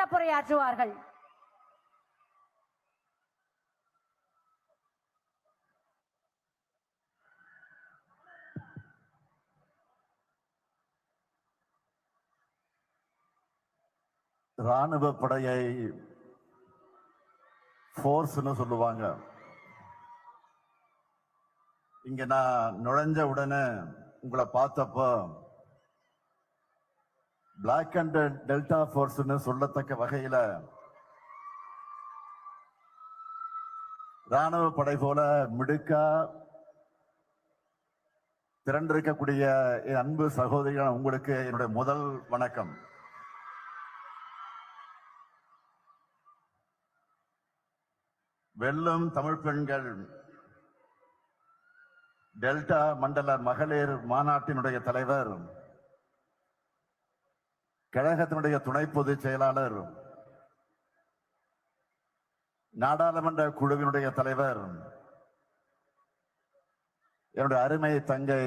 சிறப்புரையாற்றுவார்கள். ராணுவ படையை போர்ஸ்னு சொல்லுவாங்க. இங்க நான் நுழைஞ்ச உடனே உங்களை பார்த்தப்போ பிளாக் அண்ட் டெல்டா போர்ஸ்னு சொல்லத்தக்க வகையில ராணுவ படை போல மிடுக்கா திரண்டிருக்கக்கூடிய என் அன்பு சகோதரிகள், உங்களுக்கு என்னுடைய முதல் வணக்கம். வெல்லும் தமிழ் பெண்கள் டெல்டா மண்டல மகளிர் மாநாட்டினுடைய தலைவர், கழகத்தினுடைய துணை பொதுச் செயலாளர், நாடாளுமன்ற குழுவினுடைய தலைவர், என்னுடைய அருமை தங்கை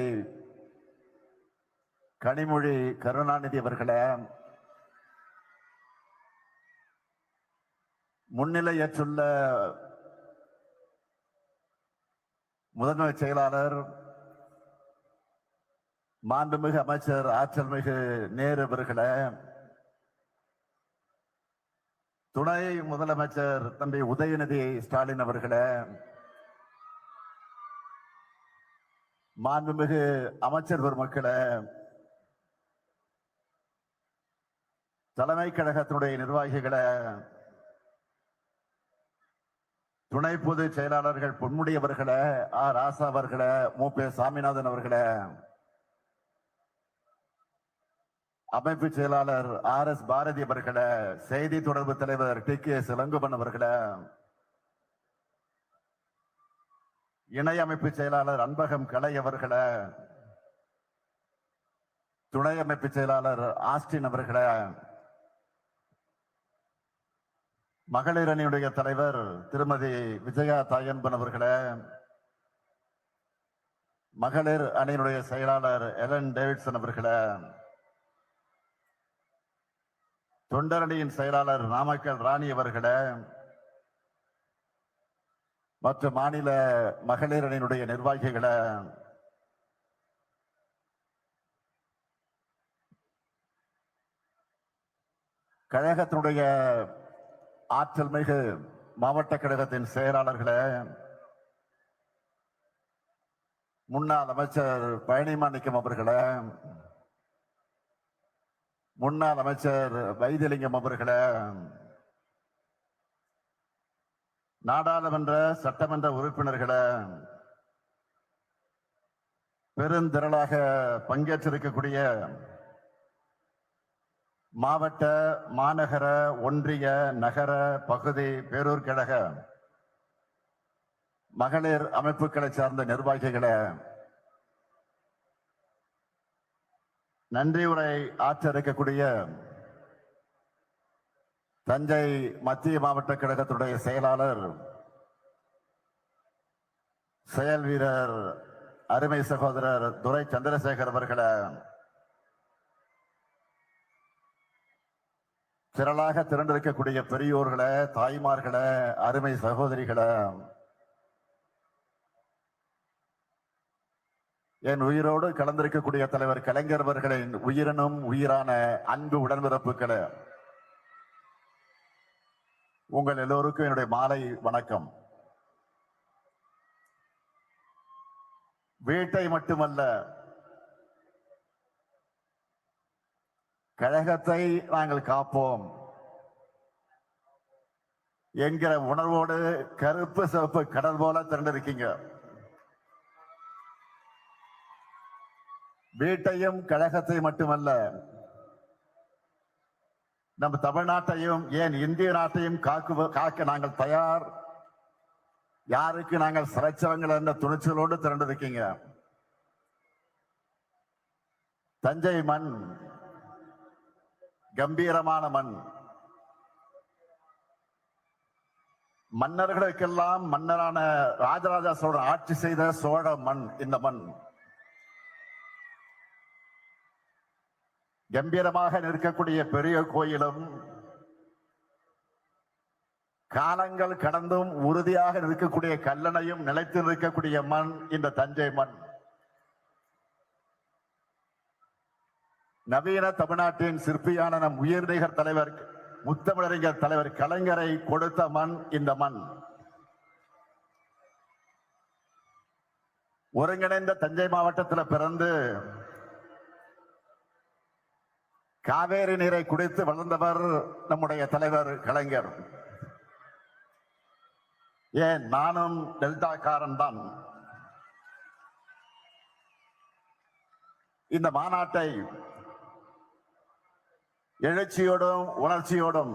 கனிமொழி கருணாநிதி அவர்களே, முன்னிலையற்றுள்ள முதன்மை செயலாளர் மாண்புமிகு அமைச்சர் ஆற்றல் மிகு நேரு அவர்களே, துணை முதலமைச்சர் தம்பி உதயநிதி ஸ்டாலின் அவர்களே, மாண்புமிகு அமைச்சர் பெருமக்களே, தலைமை கழகத்தினுடைய நிர்வாகிகளே, துணை பொதுச் செயலாளர்கள் பொன்முடி அவர்களே, ஆர் ராசா அவர்களே, மூப்பே சாமிநாதன் அவர்களே, அமைப்பு செயலாளர் ஆர் எஸ் பாரதி அவர்களே, செய்தி தொடர்பு தலைவர் டி கே இளங்கோவன் அவர்களே, இணை அமைப்பு செயலாளர் அன்பகம் கலை அவர்களே, துணை அமைப்பு செயலாளர் ஆஸ்டின் அவர்களே, மகளிர் அணியுடைய தலைவர் திருமதி விஜயா தாயன்பன் அவர்களே, மகளிர் அணியினுடைய செயலாளர் எலன் டேவிட்சன் அவர்களே, தொண்டரணியின் செயலாளர் நாமக்கல் ராணி அவர்களே, மற்ற மாநில மகளிர் அணியினுடைய நிர்வாகிகளே, கழகத்தினுடைய ஆற்றல் மிகு மாவட்ட கழகத்தின் செயலாளர்களே, முன்னாள் அமைச்சர் பழனிமாணிக்கம் அவர்களே, முன்னாள் அமைச்சர் வைத்திலிங்கம் அவர்களே, நாடாளுமன்ற சட்டமன்ற உறுப்பினர்களே, பெருந்திரளாக பங்கேற்றிருக்கக்கூடிய மாவட்ட, மாநகர, ஒன்றிய, நகர, பகுதி, பேரூர் கழக மகளிர் அமைப்புகளை சார்ந்த நிர்வாகிகளே, நன்றி உரை ஆற்ற இருக்கக்கூடிய தஞ்சை மத்திய மாவட்ட கழகத்துடைய செயலாளர், செயல் வீரர், அருமை சகோதரர் துரை சந்திரசேகர் அவர்களே, திரளாக திரண்டிருக்கக்கூடிய பெரியோர்களே, தாய்மார்களே, அருமை சகோதரிகளே, என் உயிரோடு கலந்திருக்கக்கூடிய தலைவர் கலைஞர் அவர்களின் உயிரினும் உயிரான அன்பு உடன்பிறப்புகளே, உங்கள் எல்லோருக்கும் என்னுடைய மாலை வணக்கம். வீட்டை மட்டுமல்ல, கழகத்தை நாங்கள் காப்போம் என்கிற உணர்வோடு கருப்பு சிவப்பு கடல் போல திரண்டிருக்கீங்க. வீட்டையும் கழகத்தை மட்டுமல்ல, நம்ம தமிழ்நாட்டையும் ஏன் இந்திய நாட்டையும் காக்க நாங்கள் தயார். யாருக்கு நாங்கள் சிறைச்சவங்கள் என்ற துணிச்சலோடு திரண்டிருக்கீங்க. தஞ்சை மண் கம்பீரமான மண். மன்னர்களுக்கெல்லாம் மன்னரான ராஜராஜ சோழன் ஆட்சி செய்த சோழ மண் இந்த மண். கம்பீரமாக நிற்கக்கூடிய பெரிய கோயிலும் காலங்கள் கடந்தும் உறுதியாக இருக்கக்கூடிய கல்லணையும் நிலைத்து நிற்கக்கூடிய மண் இந்த தஞ்சை மண். நவீன தமிழ்நாட்டின் சிற்பியான நம் உயர்நிகர் தலைவர் முத்தமிழறிஞர் தலைவர் கலைஞரை கொடுத்த மண் இந்த மண். ஒருங்கிணைந்த தஞ்சை மாவட்டத்தில் பிறந்து காவேரி நீரை குடித்து வளர்ந்தவர் நம்முடைய தலைவர் கலைஞர். ஏன் நானும் டெல்டாக்காரன் தான். இந்த மாநாட்டை எழுச்சியோடும் உணர்ச்சியோடும்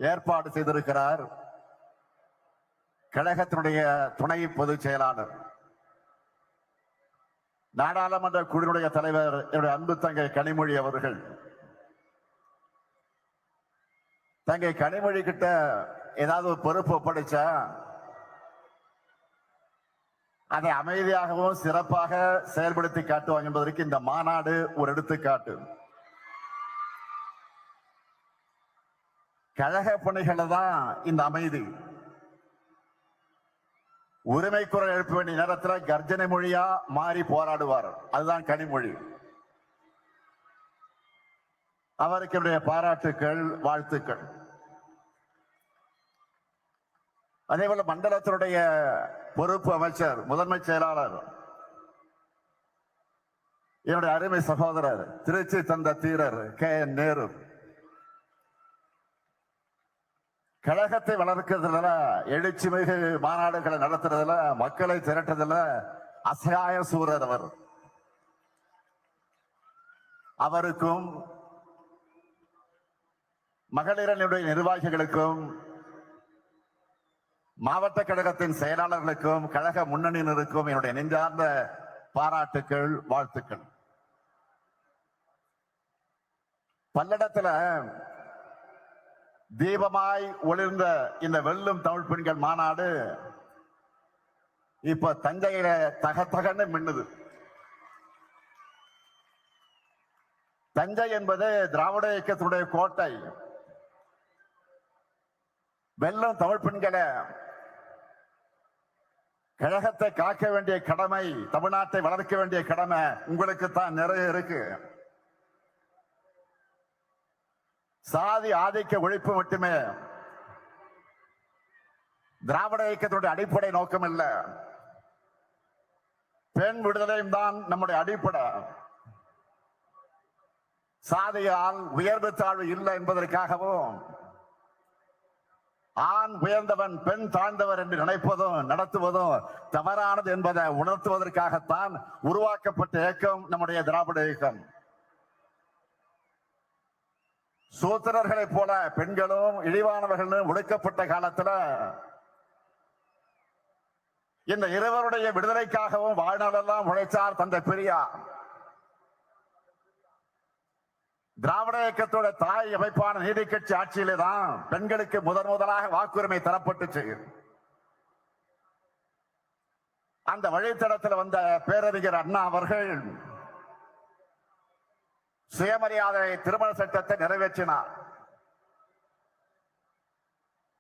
ஏற்பாடு செய்திருக்கிறார் கழகத்தினுடைய துணை பொதுச் செயலாளர், நாடாளுமன்ற குழுவினுடைய தலைவர் என்னுடைய அன்பு தங்கை கனிமொழி அவர்கள். தங்கை கனிமொழி கிட்ட ஏதாவது ஒரு பொறுப்பு ஒப்படைச்சா அதை அமைதியாகவும் சிறப்பாக செயல்படுத்தி காட்டுவாங்க என்பதற்கு இந்த மாநாடு ஒரு எடுத்துக்காட்டு. கழக பணிகளை தான் இந்த அமைதி. உரிமை குரல் எழுப்ப வேண்டிய நேரத்தில் கர்ஜனை மொழியா மாறி போராடுவார். அதுதான் கனிமொழி. அவருக்கு என்னுடைய பாராட்டுக்கள், வாழ்த்துக்கள். அதே போல மண்டலத்தினுடைய பொறுப்பு அமைச்சர், முதன்மை செயலாளர், என்னுடைய அருமை சகோதரர், திருச்சி தந்த தீரர் KN நேரு, கழகத்தை வளர்க்கிறதுல, எழுச்சி மிகு மாநாடுகளை நடத்துறதுல, மக்களை திரட்டுறதுல அசகாய சூரர் அவர். அவருக்கும் மகளிரனுடைய நிர்வாகிகளுக்கும் மாவட்ட கழகத்தின் செயலாளர்களுக்கும் கழக முன்னணியினருக்கும் என்னுடைய நெஞ்சார்ந்த பாராட்டுக்கள், வாழ்த்துக்கள். பல்லடத்துல தீபமாய் ஒளிர்ந்த இந்த வெல்லும் தமிழ் பெண்கள் மாநாடு இப்ப தஞ்சையில தகன்னு மின்னுது. தஞ்சை என்பது திராவிட இயக்கத்தினுடைய கோட்டை. வெல்லும் தமிழ் பெண்களை, கழகத்தை காக்க வேண்டிய கடமை, தமிழ்நாட்டை வளர்க்க வேண்டிய கடமை உங்களுக்கு தான் நிறைய இருக்கு. சாதி ஆதிக்க ஒழிப்பு மட்டுமே திராவிட இயக்கத்தினுடைய அடிப்படை நோக்கம் இல்ல. பெண் விடுதலையும் தான் நம்முடைய அடிப்படை. சாதியால் உயர்வு தாழ்வு இல்லை என்பதற்காகவும், ஆண் உயர்ந்தவன் பெண் தாழ்ந்தவர் என்று நினைப்பதும் நடத்துவதும் தவறானது என்பதை உணர்த்துவதற்காகத்தான் உருவாக்கப்பட்ட இயக்கம் நம்முடைய திராவிட இயக்கம். சூத்திரர்களை போல பெண்களும் இழிவானவர்களும் ஒடுக்கப்பட்ட காலத்துல இந்த இருவருடைய விடுதலைக்காகவும் வாழ்நாளெல்லாம் உழைச்சார் தந்தை பெரியார். திராவிட இயக்கத்தோட தாய் அமைப்பான நீதி கட்சி ஆட்சியிலே தான் பெண்களுக்கு முதலாக வாக்குரிமை தரப்பட்டுச்சு. அந்த வழித்தடத்தில் வந்த பேரறிஞர் அண்ணா அவர்கள் சுயமரியாதை திருமண சட்டத்தை நிறைவேற்றினார்.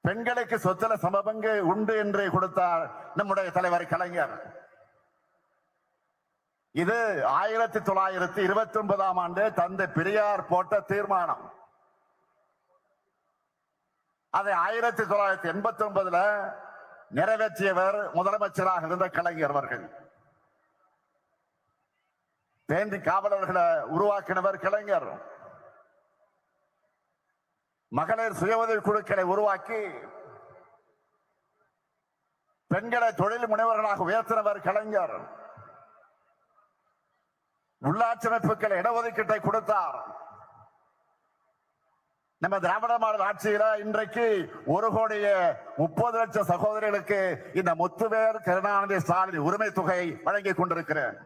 பெண்களுக்கு சொத்துல சமபங்கு உண்டு என்று கொடுத்தார் நம்முடைய தலைவர் கலைஞர். இது 1929ஆம் ஆண்டு தந்தை பெரியார் போட்ட தீர்மானம். அதை 1989 நிறைவேற்றியவர் முதலமைச்சராக இருந்த கலைஞர் அவர்கள். தேந்தி காவலர்களை உருவாக்கினவர் கலைஞர். மகளிர் சுய உதவி குழுக்களை உருவாக்கி பெண்களை தொழில் முனைவர்களாக உயர்த்தினவர் கலைஞர். உள்ளாட்சி அமைப்புகளை இடஒதுக்கீட்டை கொடுத்தார். நம்ம திராவிட மாடல் ஆட்சியில இன்றைக்கு 1,30,00,000 சகோதரிகளுக்கு இந்த முத்துவேல் கருணாநிதி ஸ்டாலின் உரிமை தொகை வழங்கிக் கொண்டிருக்கிறேன்.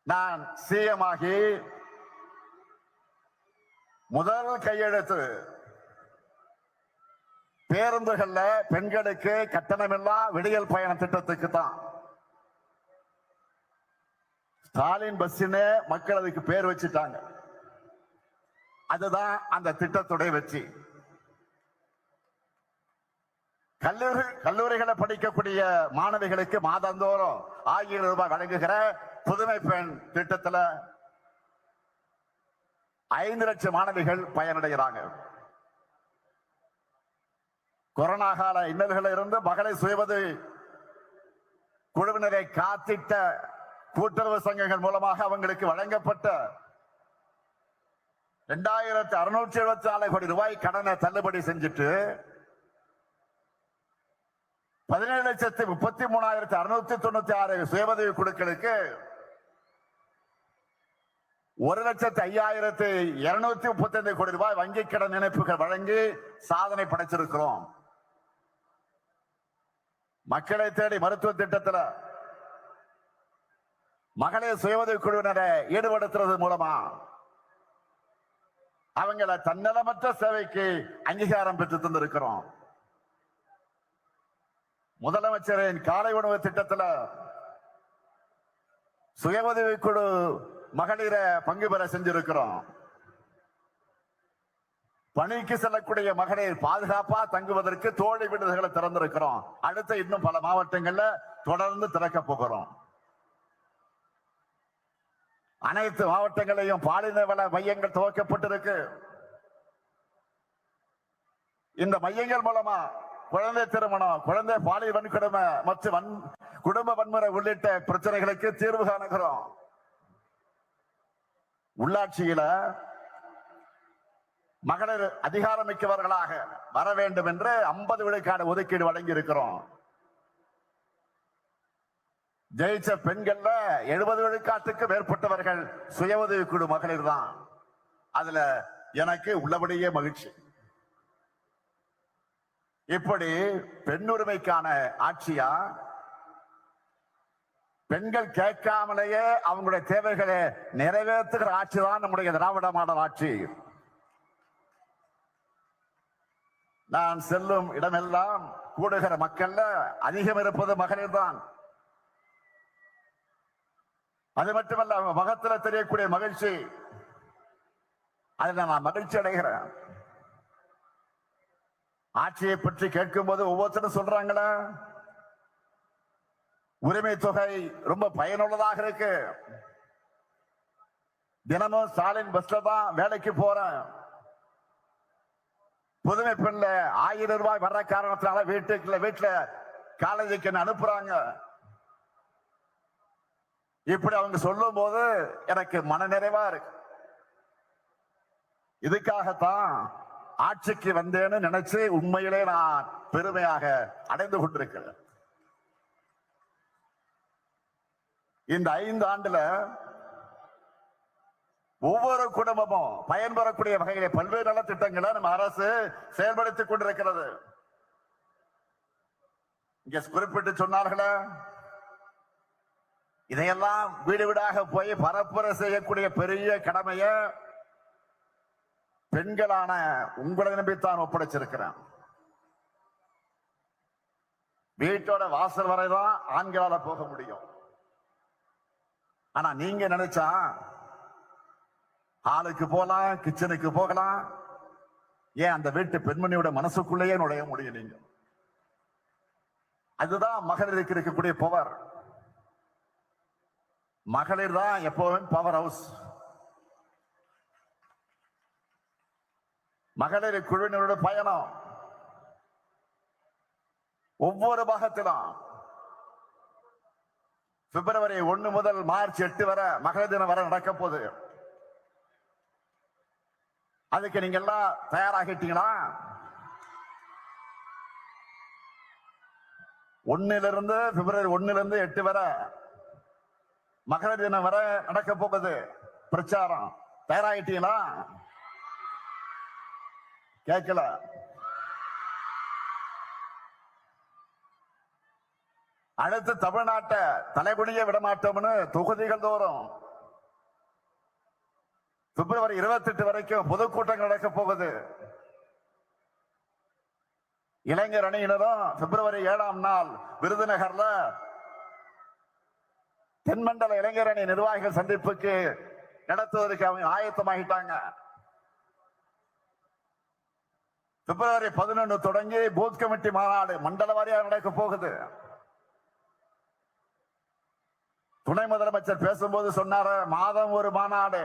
நான் சிஎம் ஆகி முதல் கையெழுத்து பேருந்துகள்ல பெண்களுக்கு கட்டணமில்லா விடியல் பயண திட்டத்துக்கு தான். ஸ்டாலின் பஸ்ன்னு மக்கள் அதுக்கு பேர் வச்சுட்டாங்க. அதுதான் அந்த திட்டத்துடைய வெற்றி. கல்லூரிகளை படிக்கக்கூடிய மாணவிகளுக்கு மாதந்தோறும் 1000 ரூபாய் வழங்குகிற புதுமை பெண் திட்டத்தில் 5 லட்சம் மாணவிகள் பயனடைகிறாங்க. கொரோனா கால இன்னல்களில் இருந்து மகளிர் சுயஉதவி குழுவினரை காத்திட்ட கூட்டுறவு சங்கங்கள் மூலமாக அவங்களுக்கு வழங்கப்பட்ட 2674 கோடி ரூபாய் கடனை தள்ளுபடி செஞ்சுட்டு 17,33,696 சுயஉதவி குழுக்களுக்கு 1,05,235 கோடி ரூபாய் வங்கி கடன் இணைப்புகள் வழங்கி சாதனை படைச்சிருக்கிறோம். மக்களை தேடி மருத்துவ திட்டத்தில் மகளிர் சுயஉதவி குழுவினரை ஈடுபடுத்துறது மூலமா அவங்கள தன்னலமற்ற சேவைக்கு அங்கீகாரம் பெற்று தந்திருக்கிறோம். முதலமைச்சரின் காலை உணவு திட்டத்தில் சுய உதவி குழு மகளிரை பங்கு பெற செஞ்சிருக்கிறோம். பணிக்கு செல்லக்கூடிய மகளிர் பாதுகாப்பா தங்குவதற்கு தோழி விடுதிகளை திறந்திருக்கிறோம். அடுத்த இன்னும் பல மாவட்டங்கள்ல தொடர்ந்து திறக்க போகிறோம். அனைத்து மாவட்டங்களையும் பாலின வள மையங்கள் துவக்கப்பட்டிருக்கு. இந்த மையங்கள் மூலமா குழந்தை திருமணம், குழந்தை பாலியல் வன்கொடுமை மற்றும் குடும்ப வன்முறை உள்ளிட்ட பிரச்சனைகளுக்கு தீர்வு காணுகிறோம். உள்ளாட்சியில மகளிர் அதிகாரமிக்கவர்களாக வர வேண்டும் என்று 50 விழுக்காடு ஒதுக்கீடு வழங்கி இருக்கிறோம். ஜெயிச்ச பெண்கள்ல 70 விழுக்காட்டுக்கு மேற்பட்டவர்கள் சுய உதவி குழு மகளிர் தான். அதுல எனக்கு உள்ளபடியே மகிழ்ச்சி. இப்படி பெண் உரிமைக்கான ஆட்சியா, பெண்கள் கேட்காமலேயே அவங்களுடைய தேவைகளை நிறைவேற்றுகிற ஆட்சி தான் நம்முடைய திராவிட மாடல் ஆட்சி. நான் செல்லும் இடமெல்லாம் கூடுகிற மக்கள்ல அதிகம் இருப்பது மகளிர் தான். அது மட்டுமல்ல, முகத்தில் தெரியக்கூடிய மகிழ்ச்சி, அதில் நான் மகிழ்ச்சி அடைகிறேன். ஆட்சியை பற்றி கேட்கும் போது ஒவ்வொருத்தரும் சொல்றாங்களா, உரிமை தொகை ரொம்ப பயனுள்ளதாக இருக்கு, தினமும் ஸ்டாலின் பஸ்ல தான் வேலைக்கு போறேன், புதுமை பெண்ல 1000 ரூபாய் வர்ற காரணத்தினால வீட்டுல காலேஜுக்கு என்ன அனுப்புறாங்க. இப்படி அவங்க சொல்லும் போது எனக்கு மன நிறைவா இருக்கு. இதுக்காகத்தான் ஆட்சிக்கு வந்தேன்னு நினைச்சு உண்மையிலே நான் பெருமையாக அடைந்து கொண்டிருக்கிறேன். இந்த 5 ஆண்டுல ஒவ்வொரு குடும்பமும் பயன்பெறக்கூடிய வகையிலே பல்வேறு நல திட்டங்களை நம்ம அரசு செயல்படுத்திக் கொண்டிருக்கிறது. இங்க குறிப்பிட்டு சொன்னார்களே, இதையெல்லாம் வீடு வீடாக போய் பரப்புரை செய்யக்கூடிய பெரிய கடமைய பெண்களான உங்களை நம்பித்தான் ஒப்படைச்சிருக்கிறேன். வீட்டோட வாசல் வரைதான் ஆண்களால போக முடியும். ஆனா நீங்க நினைச்சா ஹாலுக்கு போகலாம், கிச்சனுக்கு போகலாம், ஏன் அந்த வீட்டு பெண்மணியோட மனசுக்குள்ளேயே நுழைய முடியும். நீங்க அதுதான் மகளிருக்கு இருக்கக்கூடிய பவர். மகளிர் தான் எப்பவும் பவர் ஹவுஸ். மகளிர் குழுவினருடைய பயணம் ஒவ்வொரு பாகத்திலும் பிப்ரவரி 1 முதல் மார்ச் 8 வரை மகளிர் தினம் வரை நடக்க போகுது. அதுக்கு நீங்க எல்லாம் தயாராகிட்டீங்களா? 1 பிப்ரவரி 1 8 வரை மகளிர் தினம் வரை நடக்க போகுது பிரச்சாரம். தயாராகிட்டீங்களா? கேட்கல. அடுத்து தமிழ்நாட்டை தலைகுனிய விடமாட்டோம்னு தொகுதிகள் தோறும் பிப்ரவரி 28 வரைக்கும் பொதுக்கூட்டங்கள் நடக்க போகுது. இளைஞர் அணியினரும் பிப்ரவரி 7ஆம் நாள் விருதுநகர்ல தென்மண்டல இளைஞர் அணி நிர்வாகிகள் சந்திப்புக்கு நடத்துவதற்கு அவங்க ஆயத்தமாகிட்டாங்க. பிப்ரவரி 11 தொடங்கி பூத் கமிட்டி மாநாடு மண்டல வாரியாக நடக்க போகுது. துணை முதலமைச்சர் பேசும்போது சொன்னாரு மாதம் ஒரு மாநாடு.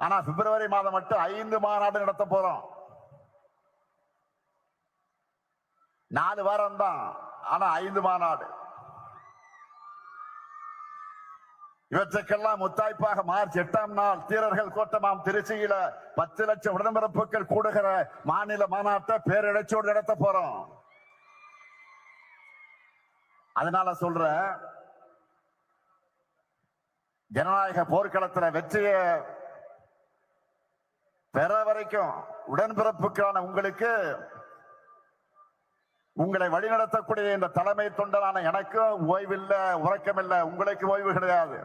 ஆனா பிப்ரவரி மாதம் மட்டும் 5 மாநாடு நடத்த போறோம். 4 வாரம் தான், ஆனா 5 மாநாடு. இவற்றுக்கெல்லாம் முத்தாய்ப்பாக மார்ச் 8ஆம் நாள் தீரர்கள் கோட்டமாம் திருச்சியில 10 லட்சம் உடன்பிறப்புகள் கூடுகிற மாநில மாநாட்டை பேரிழச்சோடு நடத்த போறோம். அதனால சொல்ற ஜனநாயக போர்க்களத்தில் வெற்றியை பெற வரைக்கும் உடன்பிறப்புக்கான உங்களுக்கு உங்களை வழிநடத்தக்கூடிய இந்த தலைமை தொண்டரான எனக்கும் ஓய்வில்ல, உறக்கமில்ல. உங்களுக்கு ஓய்வு கிடையாது.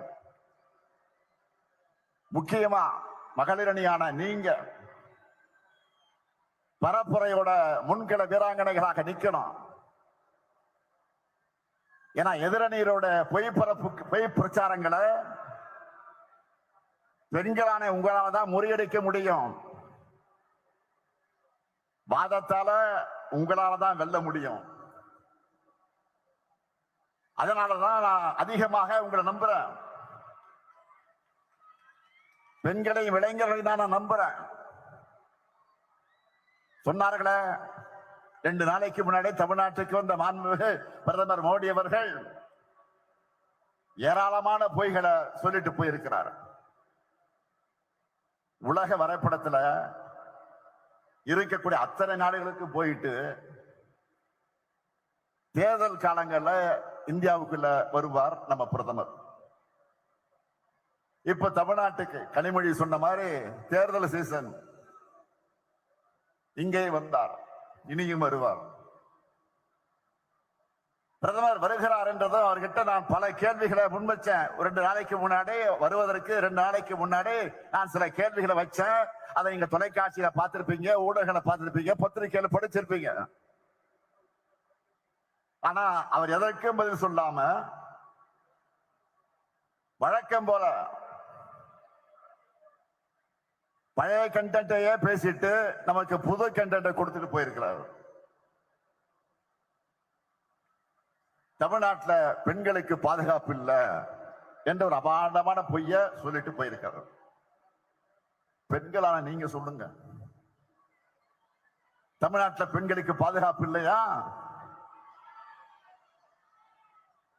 முக்கியமா மகளிரணியான நீங்க பரப்புரையோட முன்கள வீராங்கனைகளாக நிக்கணும். ஏன்னா எதிரணியரோட பொய் பிரச்சாரங்களை பெண்களான உங்களால தான் முறியடிக்க முடியும். வாதத்தால உங்களால தான் வெல்ல முடியும். அதனாலதான் நான் அதிகமாக உங்களை நம்புறேன். பெண்களையும் இளைஞர்களையும் தான் நான் நம்புறேன். சொன்னார்களே 2 நாளைக்கு முன்னாடி தமிழ்நாட்டுக்கு வந்த மாண்புமிகு பிரதமர் மோடி அவர்கள் ஏராளமான பொய்களை சொல்லிட்டு போயிருக்கிறார். உலக வரைபடத்துல இருக்கக்கூடிய அத்தனை நாடுகளுக்கு போயிட்டு தேர்தல் காலங்கள்ல இந்தியாவுக்குள்ள வருவார் நம்ம பிரதமர். இப்ப தமிழ்நாட்டுக்கு கனிமொழி சொன்ன மாதிரி தேர்தல் சீசன் இங்கே வந்தார், இனியும் வருவார். பிரதமர் வருகிறார் என்றதும் அவர்கிட்ட நான் பல கேள்விகளை முன்வச்சேன். 2 நாளைக்கு முன்னாடி வருவதற்கு 2 நாளைக்கு முன்னாடி நான் சில கேள்விகளை வச்சேன். அதை நீங்க தொலைக்காட்சியில பார்த்திருப்பீங்க, ஊடகங்களை பார்த்திருப்பீங்க, பத்திரிகையில படிச்சிருப்பீங்க. ஆனா அவர் எதற்கும் பதில் சொல்லாம வழக்கம் போல பழைய கண்டென்ட்டையே பேசிட்டு நமக்கு புது கண்டென்ட்டை கொடுத்துட்டு போயிருக்கிறார். தமிழ்நாட்டில் பெண்களுக்கு பாதுகாப்பு இல்லை என்ற ஒரு அபாண்டமான பொய்ய சொல்லிட்டு போயிருக்காரு. பெண்களான நீங்க சொல்லுங்க, தமிழ்நாட்டில் பெண்களுக்கு பாதுகாப்பு இல்லையா?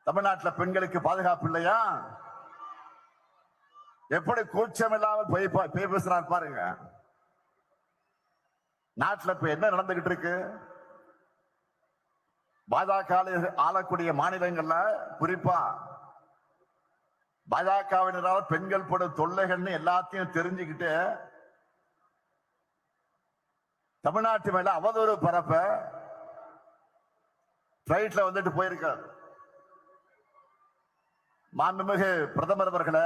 தமிழ்நாட்டில் பெண்களுக்கு பாதுகாப்பு இல்லையா? எப்படி கூச்சம் இல்லாமல் போய் பேசுறார் பாருங்க. நாட்டில் இப்ப என்ன நடந்துகிட்டு இருக்கு? பாஜக ஆளக்கூடிய மாநிலங்கள்ல குறிப்பா பாஜகவினரால் பெண்கள் படும் தொல்லைகள்னு எல்லாத்தையும் தெரிஞ்சுக்கிட்டு தமிழ்நாட்டு மேல அவதூறு பரப்ப பிளைட்ல வந்துட்டு போயிருக்காரு. மாண்புமிகு பிரதமர் அவர்களை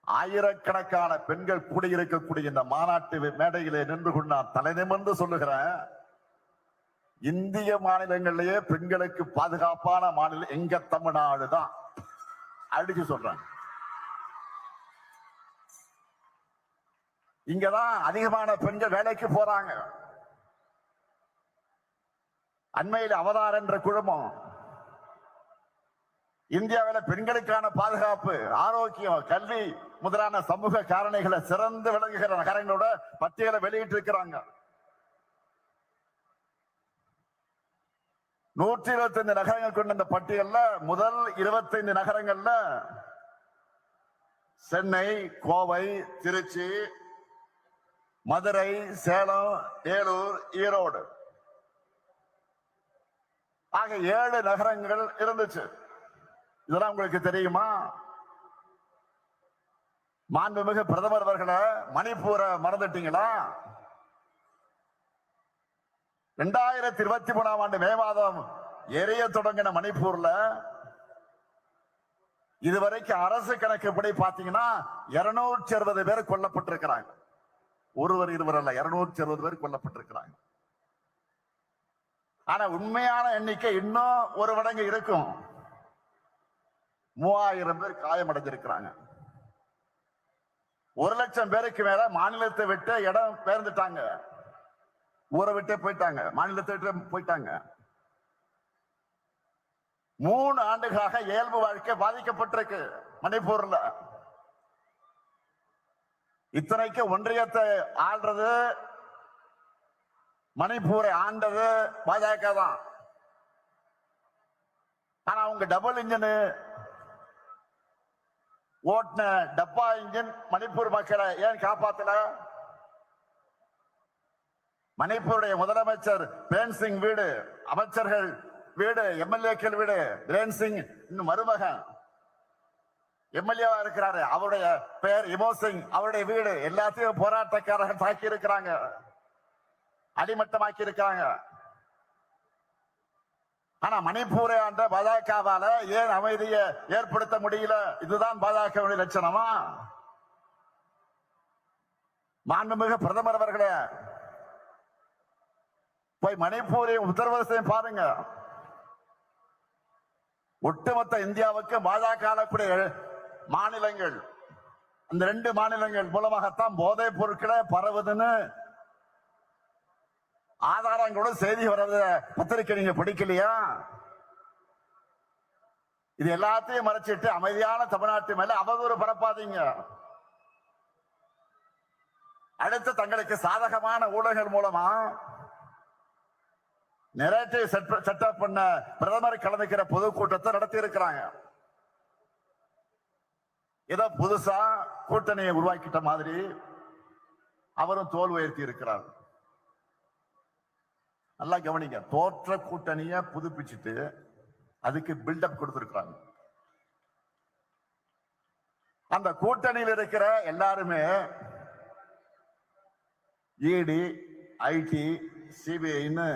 ஆயிரக்கணக்கான பெண்கள் கூடியிருக்கக்கூடிய இந்த மாநாட்டு மேடையிலே நின்று கொண்டு நான் தலை நிமிர்ந்து சொல்லுகிறேன், இந்திய மாநிலங்களிலேயே பெண்களுக்கு பாதுகாப்பான மாநிலம் எங்க தமிழ்நாடு தான். அடிச்சு சொல்றேன். இங்கதான் அதிகமான பெண்கள் வேலைக்கு போறாங்க. அண்மையில் அவதார் என்ற குழுமம் இந்தியாவில் பெண்களுக்கான பாதுகாப்பு, ஆரோக்கியம், கல்வி முதலான சமூக காரணிகளை சிறந்து விளங்குகிற நகரங்களோட பட்டியலை வெளியிட்டு இருக்கிறாங்க. 125 நகரங்கள் கொண்ட இந்த பட்டியல்ல முதல் 25 நகரங்கள்ல சென்னை, கோவை, திருச்சி, மதுரை, சேலம், வேலூர், ஈரோடு ஆக 7 நகரங்கள் இருந்துச்சு. இதெல்லாம் உங்களுக்கு தெரியுமா? மாண்புமிகு பிரதமர் அவர்களை மணிப்பூரை மறந்துட்டீங்களா? 2023ஆம் ஆண்டு மே மாதம் எரிய தொடங்கின மணிப்பூர்ல இதுவரைக்கும் அரசு கணக்குப்படி பாத்தீங்கன்னா 260 பேர் கொல்லப்பட்டிருக்கிறாங்க. ஒருவர் இருவர் அல்ல, 260 பேர் கொல்லப்பட்டிருக்கிறாங்க. ஆனா உண்மையான எண்ணிக்கை இன்னும் ஒரு மடங்கு இருக்கும். 3000 பேர் காயமடைஞ்சிருக்கிறாங்க. 1,00,000 பேருக்கு மேல மாநிலத்தை விட்டு இடம் பெயர்ந்துட்டாங்க, ஊரை விட்டே போயிட்டாங்க, மாநிலத்தை விட்டு போயிட்டாங்க. 3 ஆண்டுகளாக இயல்பு வாழ்க்கை பாதிக்கப்பட்டிருக்கு மணிப்பூர்ல. இத்தனைக்கு ஒன்றியத்தை ஆள்றது, மணிப்பூரை ஆண்டது பாஜக தான். ஆனா அவங்க டபுள் இன்ஜின் ஓட்டின டப்பா இன்ஜின் மணிப்பூர் மக்களை ஏன் காப்பாத்தல? மணிப்பூருடைய முதலமைச்சர் பிரேம் சிங் வீடு, அமைச்சர்கள் வீடு, எம்எல்ஏக்கள் வீடு, பிரேம் சிங் இன்னும் மருமகன் எம்எல்ஏவா இருக்கிறாரு, அவருடைய பெயர் இமோ சிங், அவருடைய வீடு எல்லாத்தையும் போராட்டக்காரர்கள் தாக்கி இருக்கிறாங்க, அடிமட்டமாக்கி இருக்காங்க. ஆனா மணிப்பூரை ஆண்ட பாஜகவால ஏன் அமைதியை ஏற்படுத்த முடியல? இதுதான் பாஜகவுடைய லட்சணமா? மாண்புமிகு பிரதமர் அவர்களே, போய் மணிப்பூரையும் உத்தரப்பிரதேசத்தையும் பாருங்க. ஒட்டுமொத்த இந்தியாவுக்கு பாஜக ஆளக்கூடிய மாநிலங்கள், அந்த 2 மாநிலங்கள் மூலமாகத்தான் போதைப் பொருட்களை பரவுதுன்னு ஆதாரங்களோட செய்தி வர்றது பத்திரிகை நீங்க படிக்கலையா? இது எல்லாத்தையும் மறைச்சிட்டு அமைதியான தமிழ்நாட்டு மேல அவதூறு பரப்பாதீங்க. அடுத்து தங்களுக்கு சாதகமான ஊடகங்கள் மூலமா நெரேட்டிவ் செட்டப் பண்ண பிரதமர் கலந்துக்கிற பொதுக்கூட்டத்தை நடத்தி இருக்கிறாங்க. ஏதோ புதுசா கூட்டணியை உருவாக்கிட்ட மாதிரி அவரும் தோல் உயர்த்தி இருக்கிறார். நல்லா கவனிங்க, தோற்ற கூட்டணிய புதுப்பிச்சுட்டு அதுக்கு பில்டப் கொடுத்திருக்கிறாங்க. அந்த கூட்டணியில் இருக்கிற எல்லாருமே இடி, ஐடி, சிபிஐன்னு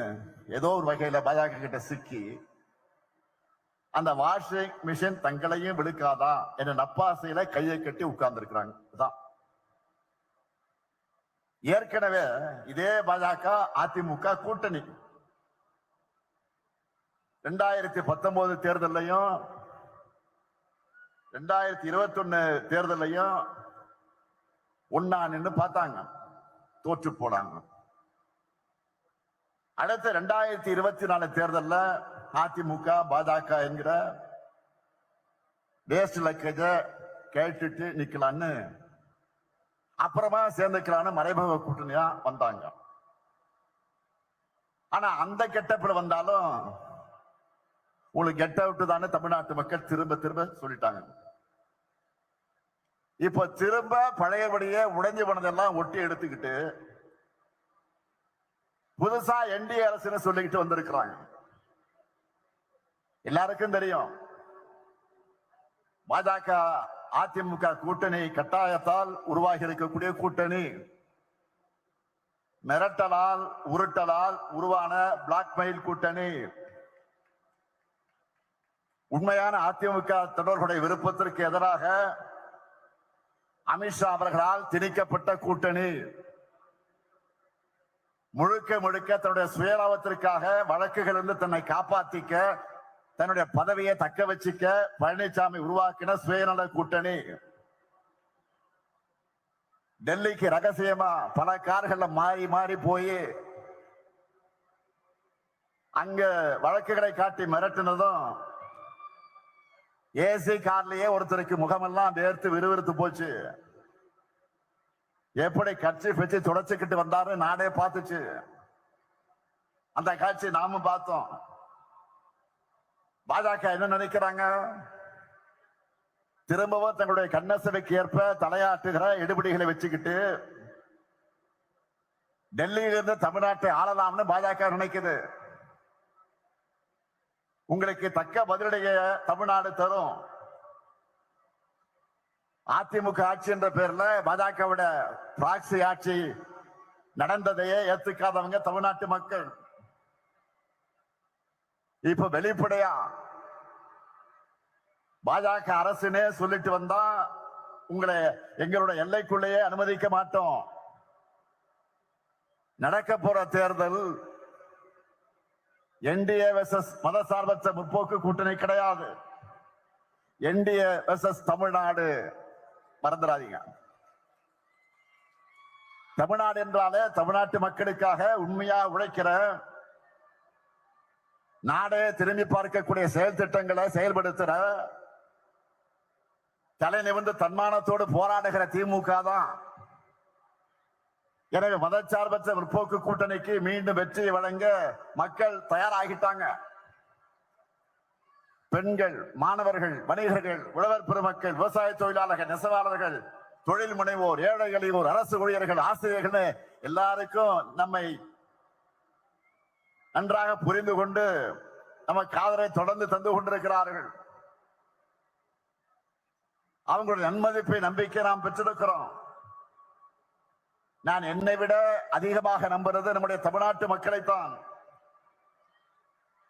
ஏதோ ஒரு வகையில பாஜக கிட்ட சிக்கி அந்த வாஷிங் மிஷின் தங்களையும் விழுக்காதா என்ற நப்பாசையில கையை கட்டி உட்கார்ந்து இருக்கிறாங்க. ஏற்கனவே இதே பாஜக அதிமுக கூட்டணி 2019 தேர்தலையும் 2021 தேர்தலையும் ஒன்னா நின்று பார்த்தாங்க, தோற்று போனாங்க. அடுத்த 2024 தேர்தல்ல அதிமுக பாஜக என்கிற வேஸ்ட் லக்கேஜ கேட்டுட்டு நிக்கலான்னு அப்புறமா சேர்ந்துக்கலான்னு மறைமுக கூட்டணியா வந்தாங்க. ஆனா அந்த கெட்டப்பில் வந்தாலும் உங்களுக்கு கெட் அவுட் தானே தமிழ்நாட்டு மக்கள் திரும்ப திரும்ப சொல்லிட்டாங்க. இப்ப திரும்ப பழையபடியே உடைஞ்சு போனதெல்லாம் ஒட்டி எடுத்துக்கிட்டு புதுசா என்டிஏ அரசுன்னு சொல்லிக்கிட்டு வந்திருக்கிறாங்க. எல்லாருக்கும் தெரியும் பாஜக அதிமுக கூட்டணி கட்டாயத்தால் உருவாகி இருக்கக்கூடிய கூட்டணி, மிரட்டலால் உருட்டலால் உருவான பிளாக்மெயில் கூட்டணி, உண்மையான அதிமுக தொடர்களுடைய விருப்பத்திற்கு எதிராக அமித்ஷா அவர்களால் திணிக்கப்பட்ட கூட்டணி, முழுக்க முழுக்க தன்னுடைய சுயலாபத்திற்காக வழக்குகள் இருந்து தன்னை காப்பாற்றிக்க, தன்னுடைய பதவியை தக்க வச்சுக்க பழனிசாமி உருவாக்கின சுயநல கூட்டணி. டெல்லிக்கு ரகசியமா பல கார்கள்ல மாறி மாறி போய் அங்க வழக்குகளை காட்டி மிரட்டினதும், ஏசி கார்லயே ஒருத்தருக்கு முகமெல்லாம் வேர்த்து விறுவிறுத்து போச்சு. எப்படி கட்சி வச்சு தொடச்சுக்கிட்டு வந்தாரு நாடே பார்த்துச்சு. அந்த காட்சி நாமும் பார்த்தோம். பாஜக என்ன நினைக்கிறாங்க? திரும்பவும் தங்களுடைய கண்ணசவைக்கு ஏற்ப தலையாட்டுகிற எடுபடிகளை வச்சுக்கிட்டு டெல்லியிலிருந்து தமிழ்நாட்டை ஆளலாம்னு பாஜக நினைக்குது. உங்களுக்கு தக்க பதிலடைய தமிழ்நாடு தரும். அதிமுக ஆட்சி என்ற பேர்ல பாஜகவோட பிராக்சி ஆட்சி நடந்ததையே ஏத்துக்காதவங்க தமிழ்நாட்டு மக்கள். இப்ப வெளிப்படையா பாஜக அரசுனே சொல்லிட்டு வந்தா உங்களை எங்களுடைய எல்லைக்குள்ளேயே அனுமதிக்க மாட்டோம். நடக்க போற தேர்தல் என்டிஏ வெர்சஸ் மதசார்பற்ற முற்போக்கு கூட்டணி கிடையாது. NDA versus Tamil Nadu. மறந்துடாதீங்க. தமிழ்நாடு என்றாலே தமிழ்நாட்டு மக்களுக்காக உண்மையா உழைக்கிற, நாடே திரும்பி பார்க்கக்கூடிய செயல் திட்டங்களை செயல்படுத்துற, தலை நிமிர்ந்து தன்மானத்தோடு போராடுகிற திமுக தான். எனவே மதச்சார்பற்ற முற்போக்கு கூட்டணிக்கு மீண்டும் வெற்றியை வழங்க மக்கள் தயாராகிட்டாங்க. பெண்கள், மாணவர்கள், வணிகர்கள், உழவர் பெருமக்கள், விவசாய தொழிலாளர்கள், நெசவாளர்கள், தொழில் முனைவோர், ஏழை எளியோர், அரசு ஊழியர்கள், ஆசிரியர்கள் எல்லாருக்கும் நம்மை நன்றாக புரிந்து கொண்டு நமக்கு ஆதரவை தொடர்ந்து தந்து கொண்டிருக்கிறார்கள். அவங்களுடைய நன்மதிப்பை, நம்பிக்கை நாம் பெற்றிருக்கிறோம். நான் என்னை விட அதிகமாக நம்புறது நம்முடைய தமிழ்நாட்டு மக்களைத்தான்.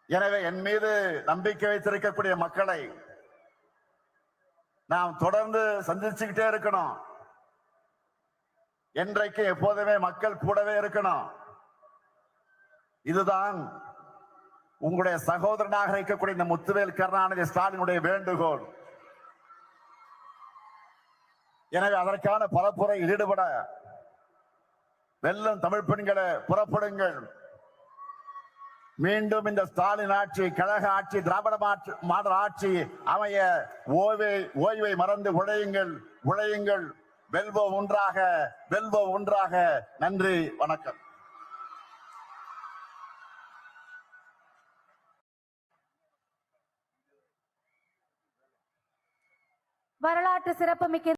எனவே என் மீது நம்பிக்கை வைத்திருக்கக்கூடிய மக்களை நாம் தொடர்ந்து சந்திச்சுக்கிட்டே இருக்கணும். என்றைக்கு எப்போதுமே மக்கள் கூடவே இருக்கணும். இதுதான் உங்களுடைய சகோதரனாக இருக்கக்கூடிய இந்த முத்துவேல் கருணாநிதி ஸ்டாலினுடைய வேண்டுகோள். எனவே அதற்கான பரப்புரை ஈடுபட வெல்லும் தமிழ் பெண்களை புறப்படுங்கள். மீண்டும் இந்த ஸ்டாலின் ஆட்சி, கழக ஆட்சி, திராவிட மாடல் ஆட்சி அமைய ஓய்வை மறந்து உழையுங்கள், உழையுங்கள். வெல்வோம் ஒன்றாக, வெல்வோம் ஒன்றாக. நன்றி, வணக்கம். வரலாற்று சிறப்புமிக்க